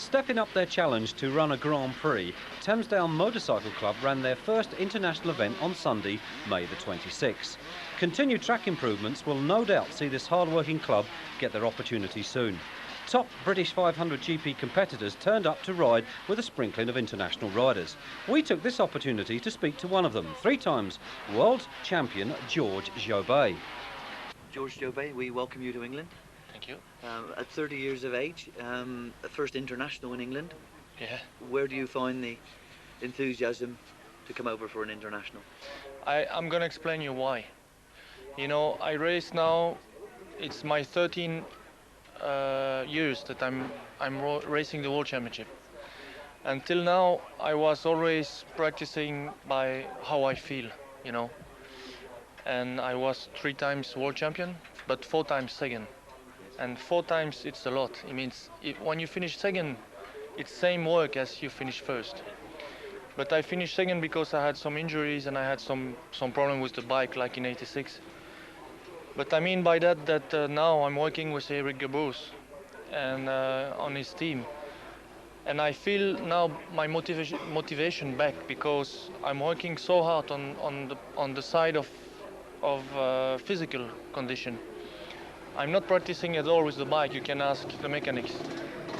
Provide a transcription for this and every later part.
Stepping up their challenge to run a Grand Prix, Thamesdale Motorcycle Club ran their first international event on Sunday, May the 26th. Continued track improvements will no doubt see this hard-working club get their opportunity soon. Top British 500 GP competitors turned up to ride with a sprinkling of international riders. We took this opportunity to speak to one of them, 3 times world champion George Jobet. George Jobet, we welcome you to England. Thank you. At 30 years of age, first international in England. Yeah. Where do you find the enthusiasm to come over for an international? I'm gonna explain you why. You know, I race now. It's my 13 years that I'm racing the World Championship. Until now, I was always practicing by how I feel, you know. And I was 3 times world champion, but 4 times second. And 4 times it's a lot. It means when you finish second, it's same work as you finish first. But I finished second because I had some injuries and I had some problem with the bike, like in '86. But I mean by that now I'm working with Eric Gabous and on his team. And I feel now my motivation back, because I'm working so hard on the side of physical condition. I'm not practicing at all with the bike. You can ask the mechanics.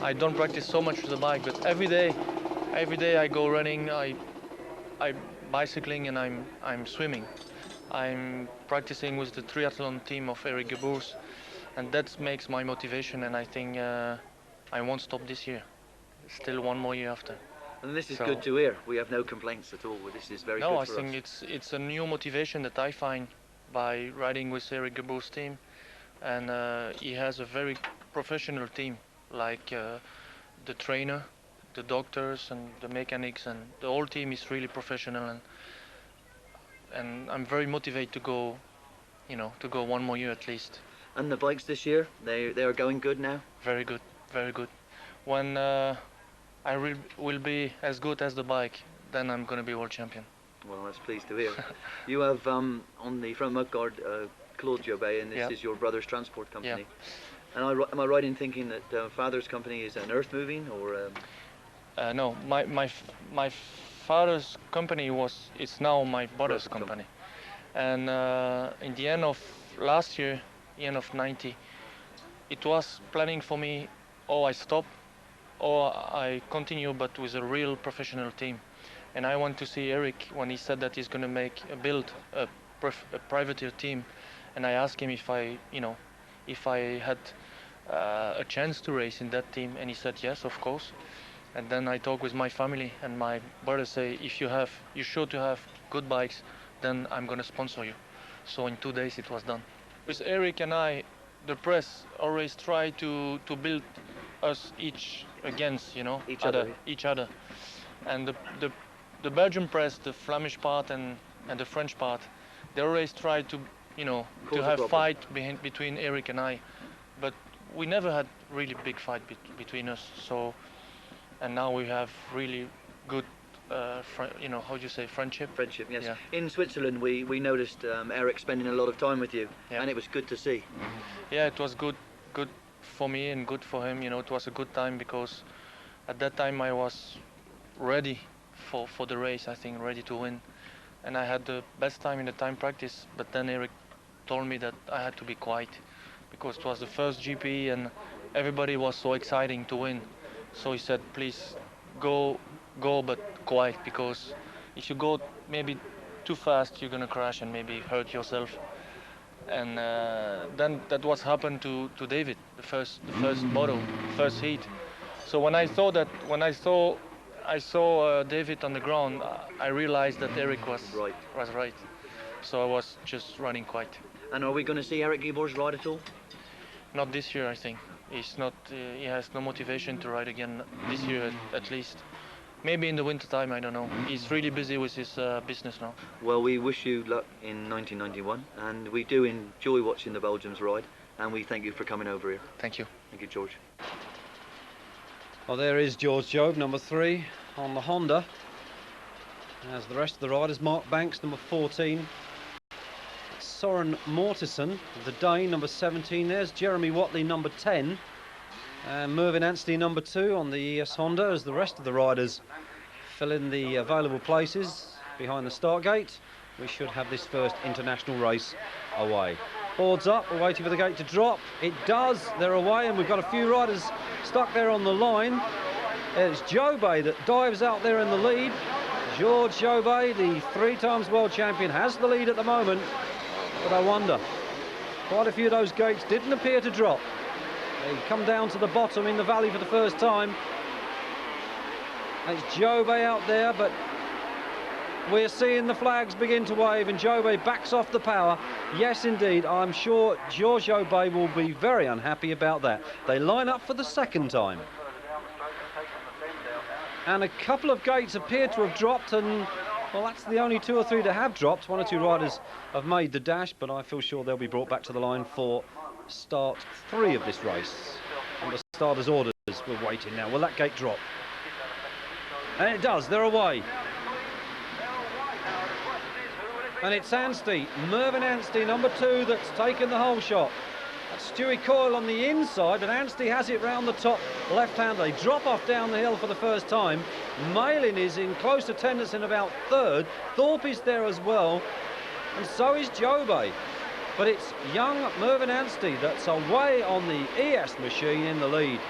I don't practice so much with the bike, but every day I go running, I bicycling, and I'm swimming. I'm practicing with the triathlon team of Eric Gabous, and that makes my motivation. And I think I won't stop this year. Still 1 more year after. And this is good to hear. We have no complaints at all. This is very good for us. No, I think it's a new motivation that I find by riding with Eric Gabous' team. And he has a very professional team, like the trainer, the doctors, and the mechanics, and the whole team is really professional. And I'm very motivated to go, you know, to go 1 more year at least. And the bikes this year, they are going good now? Very good, very good. When I will be as good as the bike, then I'm going to be world champion. Well, that's pleased to hear. You have on the front mudguard Claude Jobet, and this is your brother's transport company. Yeah. And am I right in thinking that father's company is an earth moving, or? No, my father's company it's now my brother's company. And in the end of last year, end of '90, it was planning for me, I stop or I continue, but with a real professional team. And I want to see Eric when he said that he's going to build a privateer team. And I asked him if I had a chance to race in that team, and he said yes, of course. And then I talked with my family, and my brother say, if you're sure to have good bikes, then I'm going to sponsor you. So in 2 days it was done. With Eric and I, the press always try to build us each against, you know, each other. And the Belgian press, the Flemish part and the French part, they always try to, you know, to have fight between Eric and I, but we never had really big fight between us. So, and now we have really good, you know, how do you say, friendship? Friendship, yes. Yeah. In Switzerland, we noticed Eric spending a lot of time with you, and it was good to see. Yeah, it was good for me and good for him. You know, it was a good time because at that time I was ready for the race. I think ready to win. And I had the best time in the time practice, but then Eric told me that I had to be quiet because it was the first GP and everybody was so exciting to win. So he said, please go but quiet, because if you go maybe too fast, you're gonna crash and maybe hurt yourself. And then that was happened to David, the first moto, first heat. So when I saw David on the ground, I realized that Eric was right. So I was just running quiet. And are we going to see Eric Gabous ride at all? Not this year, I think. He's not. He has no motivation to ride again this year, at least. Maybe in the winter time, I don't know. He's really busy with his business now. Well, we wish you luck in 1991, and we do enjoy watching the Belgians ride, and we thank you for coming over here. Thank you. Thank you, George. Well, there is George Job, number 3 on the Honda. As the rest of the riders, Mark Banks, number 14. Soren Mortensen, the Dane, number 17. There's Jeremy Watley, number 10. And Mervyn Anstey, number 2 on the ES Honda, as the rest of the riders fill in the available places behind the start gate. We should have this first international race away. Boards up, we're waiting for the gate to drop. It does, they're away, and we've got a few riders stuck there on the line. It's Jobé that dives out there in the lead. Georges Jobé, the 3-times world champion, has the lead at the moment. But I wonder, quite a few of those gates didn't appear to drop. They come down to the bottom in the valley for the first time. It's Jobé out there, but we're seeing the flags begin to wave, and Jobé backs off the power. Yes, indeed, I'm sure Georges Jobé will be very unhappy about that. They line up for the second time. And a couple of gates appear to have dropped, and, well, that's the only 2 or 3 that have dropped. 1 or 2 riders have made the dash, but I feel sure they'll be brought back to the line for start 3 of this race. And the starters' orders, we're waiting now. Will that gate drop? And it does, they're away. And it's Anstey, Mervyn Anstey, number 2, that's taken the whole shot. That's Stewie Coyle on the inside, but Anstey has it round the top left-hand. They drop off down the hill for the first time. Malin is in close attendance in about 3rd. Thorpe is there as well, and so is Jobé. But it's young Mervyn Anstey that's away on the ES machine in the lead.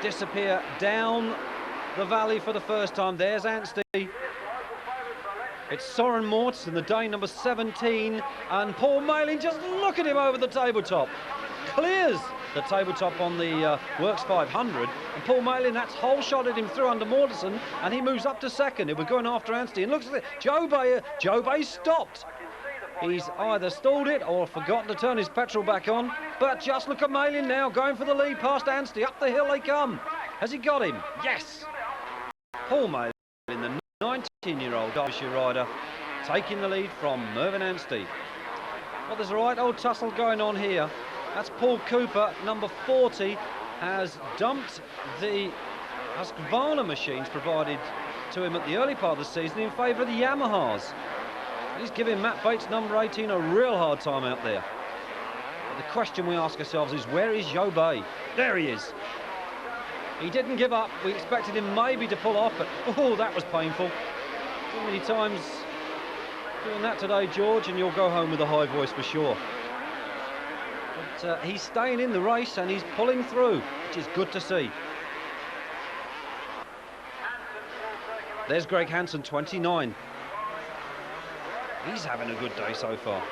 Disappear down the valley for the first time. There's Anstey. It's Soren Mortensen, the Dane, number 17, and Paul Malin, just look at him over the tabletop. Clears the tabletop on the Works 500, and Paul Malin, that's whole shotted him through under Mortensen, and he moves up to 2nd. We're going after Anstey, and looks at it, Jobé stopped. He's either stalled it or forgotten to turn his petrol back on, but just look at Malin now, going for the lead past Anstey. Up the hill they come. Has he got him? Yes! Paul Malin, the 19-year-old Derbyshire rider, taking the lead from Mervyn Anstey. Well, there's a right old tussle going on here. That's Paul Cooper, number 40, has dumped the Husqvarna machines provided to him at the early part of the season in favour of the Yamahas. He's giving Matt Bates, number 18, a real hard time out there. But the question we ask ourselves is, where is Jobé? There he is. He didn't give up. We expected him maybe to pull off, but oh, that was painful. Too many times doing that today, George, and you'll go home with a high voice for sure. But he's staying in the race and he's pulling through, which is good to see. There's Greg Hansen, 29. He's having a good day so far.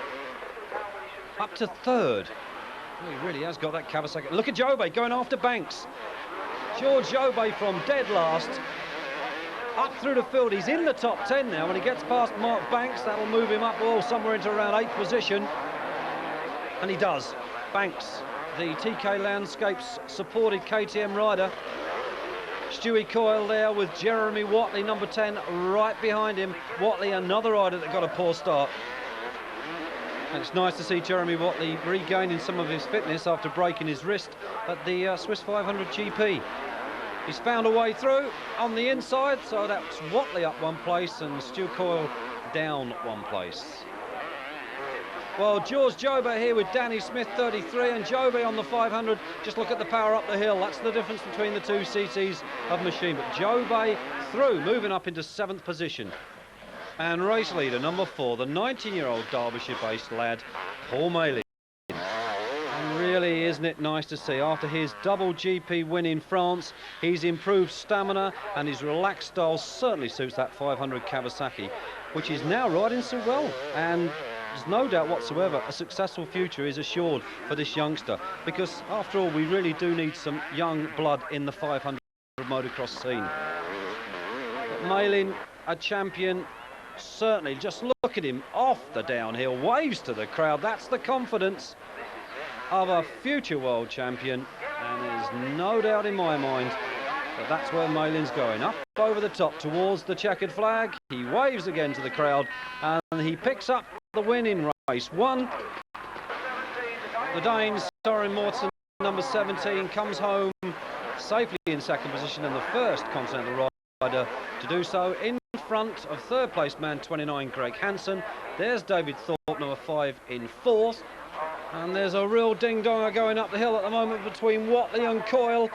Up to 3rd. Oh, he really has got that Kawasaki. Look at Jobé going after Banks. Georges Jobé from dead last, up through the field. He's in the top 10 now. When he gets past Mark Banks, that'll move him up all somewhere into around 8th position. And he does. Banks, the TK Landscapes supported KTM rider. Stewie Coyle there with Jeremy Watley, number 10, right behind him. Watley, another rider that got a poor start. And it's nice to see Jeremy Watley regaining some of his fitness after breaking his wrist at the Swiss 500 GP. He's found a way through on the inside, so that's Watley up 1 place and Stu Coyle down 1 place. Well, Georges Jobé here with Danny Smith, 33, and Jobé on the 500. Just look at the power up the hill. That's the difference between the 2 CCs of machine. But Jobé through, moving up into 7th position. And race leader, number 4, the 19-year-old Derbyshire-based lad, Paul Malin. And really, isn't it nice to see, after his double GP win in France, he's improved stamina, and his relaxed style certainly suits that 500 Kawasaki, which is now riding so well. And there's no doubt whatsoever a successful future is assured for this youngster, because after all, we really do need some young blood in the 500 motocross scene. But Malin, a champion, certainly. Just look at him off the downhill, waves to the crowd. That's the confidence of a future world champion, and there's no doubt in my mind that that's where Malin's going, up over the top towards the checkered flag. He waves again to the crowd, and he picks up the win in race 1. The Danes, Soren Mortensen, number 17, comes home safely in 2nd position, and the first continental rider to do so, in front of 3rd place man 29 Greg Hansen. There's David Thorpe, number 5, in 4th. And there's a real ding-donger going up the hill at the moment between Watley and Coyle.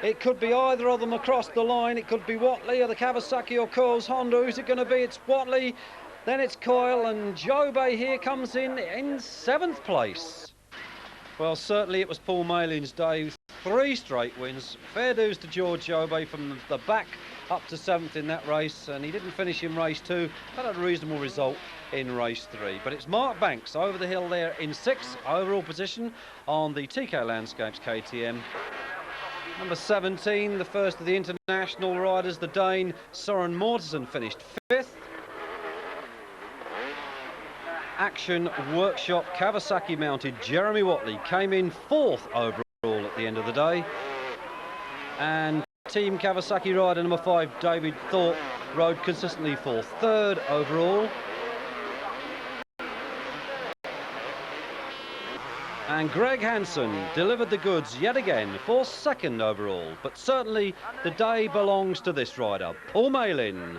It could be either of them across the line. It could be Watley or the Kawasaki or Coyle's Honda. Who's it going to be? It's Watley, then it's Coyle, and Jobey here comes in 7th place. Well, certainly it was Paul Malin's day. 3 straight wins. Fair dues to George Jobey from the back up to 7th in that race, and he didn't finish in race 2, but had a reasonable result in race 3. But it's Mark Banks over the hill there in 6th overall position on the TK Landscapes KTM. Number 17, the first of the international riders, the Dane Søren Mortensen, finished 5th. Action Workshop Kawasaki mounted Jeremy Watley came in 4th overall at the end of the day. And Team Kawasaki rider number 5, David Thorpe, rode consistently for 3rd overall. And Greg Hansen delivered the goods yet again for 2nd overall. But certainly the day belongs to this rider, Paul Malin.